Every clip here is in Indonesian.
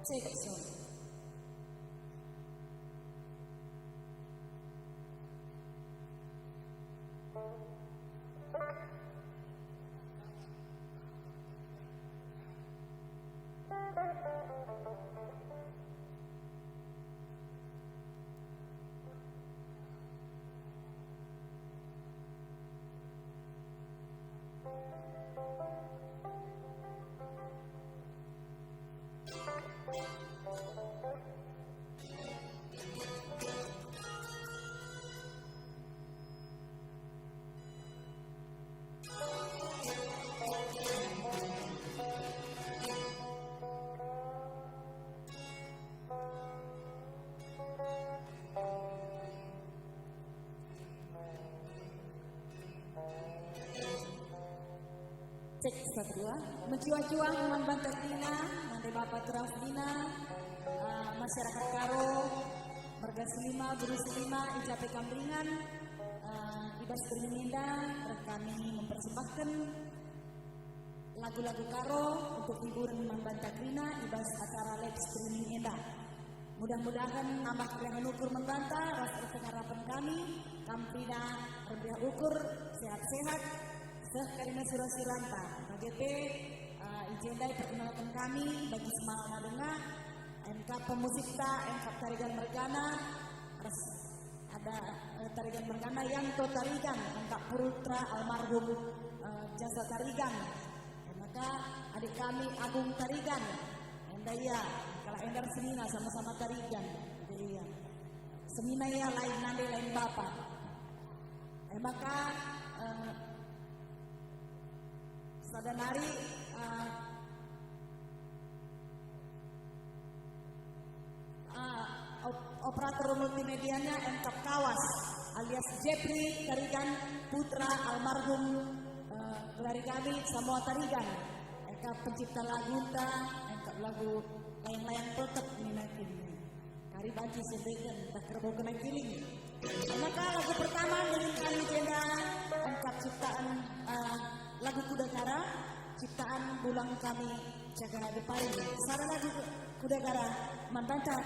Cek son. Cek satu dua, mencuah-cuah Iman Bantarina, Nanti Bapak Trafina, masyarakat Karo, Marga Selima, Buru Selima, Icape Kambringan, Ibas Berminda, kami mempersembahkan lagu-lagu Karo untuk hiburan Iman Bantarina, Ibas acara live streaming Endah. Mudah-mudahan nambah kalian ukur membantah, rasa harapan kami, Kampina, Rebiah ukur, sehat-sehat. Karena surah siranta, KGP Ijendai perkenalkan kami bagi semangat nadena, MK pemusikta, MK tarigan mergana, terus ada tarigan mergana yang to tarigan, MK Purutra almarhum jasa tarigan, maka adik kami Agung Tarigan, Endaya, kalau Endar Semina sama-sama tarigan, jadi ya, Semina ya lain nade lain bapak, maka Sadanari operator multimedianya MK Kawas alias Jepri Tarigan putra almarhum dari kami semua Tarigan MK pencipta lagu MK lagu layang-layang tetap minakin kari baju sedegan tak kerbau kena kiling. Maka lagu pertama dengan kami jeda MK ciptaan lagu Kudakara, ciptaan bulang kami jaga depari. Sarana lagu Kudakara Mandanta.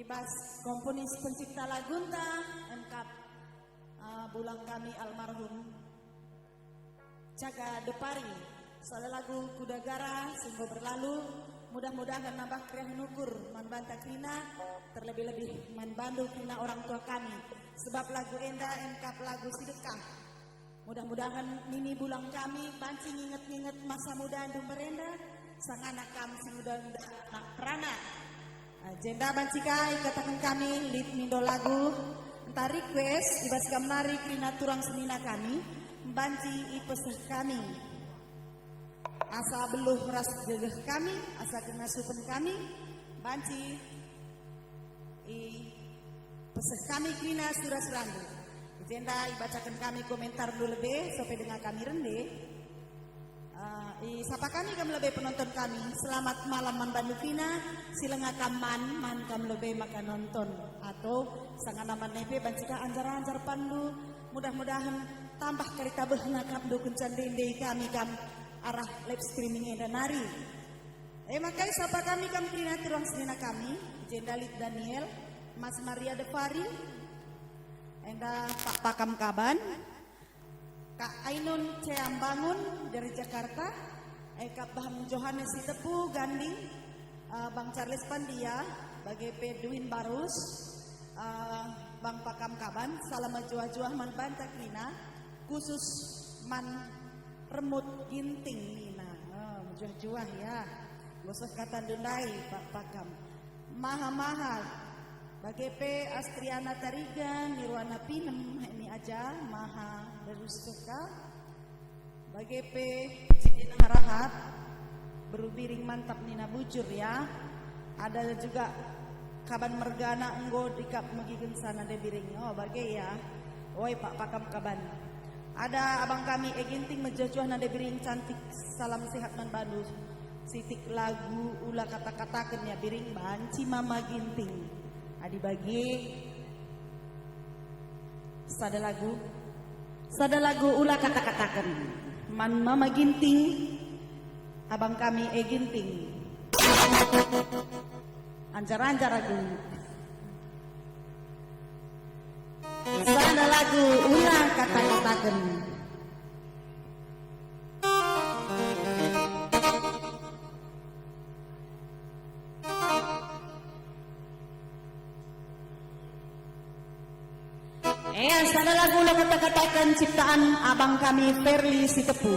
Ibas komponis pencipta lagunta MKAP bulang kami almarhum Caga Depari. Soal lagu Kudagara sungguh berlalu, mudah-mudahan nambah kriah nukur manbanta krina, terlebih-lebih manbandu krina orang tua kami. Sebab lagu enda MKAP lagu sidekah. Mudah-mudahan nini bulang kami banci nginget-nginget masa muda andung merenda, sang anak kami si muda-muda nak perana. Agenda bancikai katakan kami lead mindo lagu entah request ibas gamnari krina turang senina kami banci ipeseh kami asa beluh ras gegeh kami asa kena supen kami banci i peseh kami krina surah serandu. Agenda ibacakan kami komentar dulu lebih sampai dengan kami rende. Sapa kami lebih penonton kami. Selamat malam man bandu kina. Silenga kaman man kam lebih maka nonton atau sangana man nepe bancika anjar-anjar pandu. Mudah-mudahan tambah kereta behna kam do kencan dende kami kam arah live streaming eda nari. Makai sapa kami kam krina tuang senina kami. Jendalit Daniel, Mas Maria Depari, enda Pak Pakam Kaban, Kak Ainun Ceambangun dari Jakarta, Kak Baham Johannes Sitepu Ganding, Bang Charles Pandia, Bagi Pedwin Barus, Bang Pakam Kaban, salam juah-juah man banta krina, khusus man remut ginting nina, juah-juah ya, gosok kata dundai Pak Pakam, maha-maha. Bagi P Astriana Tarigan, Nirwana Pinem, ini aja maha berusteka. Bagi P Cidin Harahat, berubiring mantap nina bujur ya. Ada juga Kaban Mergana enggo dikap megigen sana de biring. Oh bagi ya. Oi Pak Pakam Kaban. Ada abang kami Eginting mejojoh nade biring cantik. Salam sehat man Bandung. Sitik lagu ulah kata-katakeun ya biring banci Mama Ginting. Adi bagi sada lagu ulah kata-katakan man Mama Ginting abang kami Ginting anjar-anjar lagu sada lagu ulah kata-katakan. Sada lagu ulah kata-katakan ciptaan abang kami Ferli Sitepu.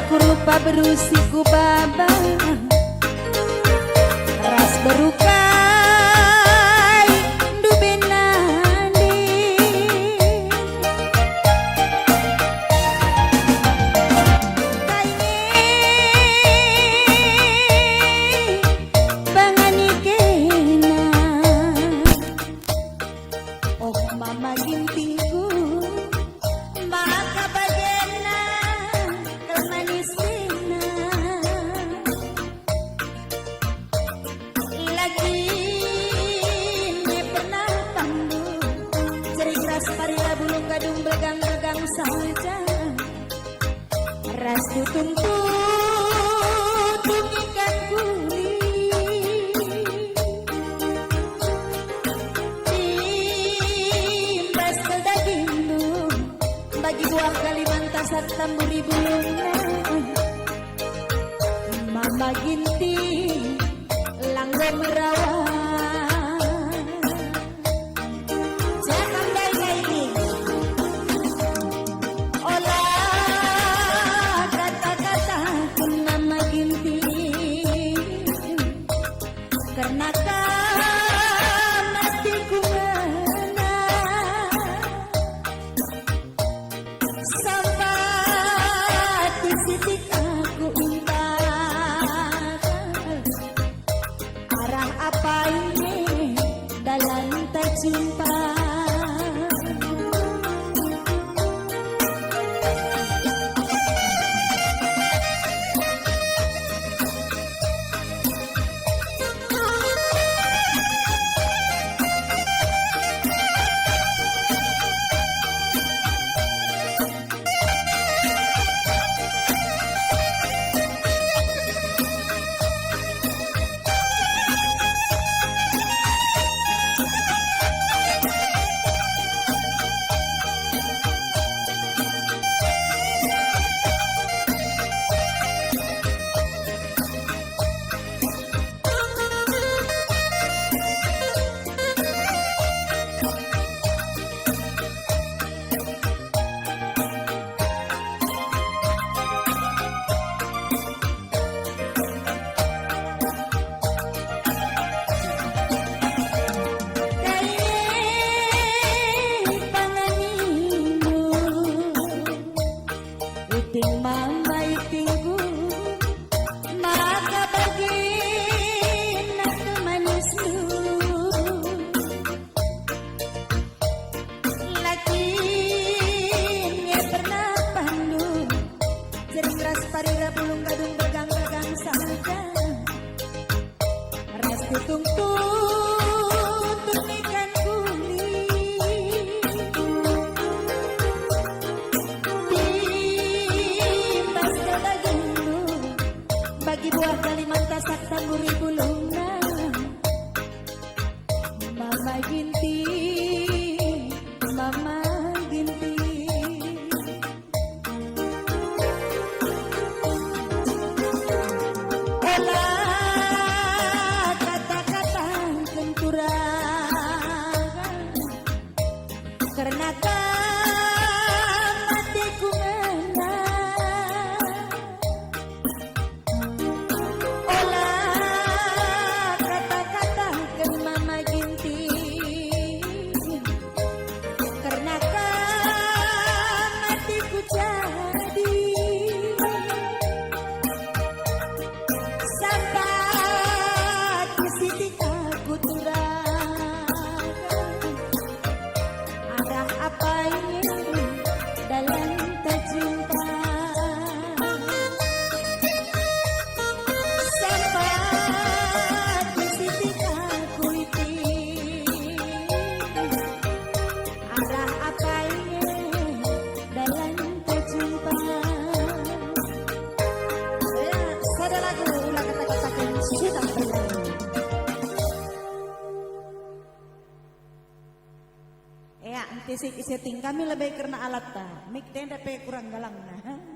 Aku lupa berusiku baba ras berukai dubenani kaine bangani kena oh Mama Gintingku maka bagena manisina lagi dituntut ikan kuli imbas ke daging lu bagi buah Kalimantan serta muri bulungnya Mama Ginting langgo merawat jangan dari ini olah kata-kata Mama Ginting karena matiku mana sampai di titik aku arah apa ini dalam terjumpa ting mama itingku maka bagi nak manisku lakinya pernah pandu jering ras parira bulung gadung begang-begang saja ras ditungtut ikan kuli bagi buah Kalimantan sakta gurih bulungna Mama Ginting Mama Ginting olah kata-kata kenturangan karena matiku ya, setting kami lebih karena alat ta. Mik tenda pe kurang galang nah.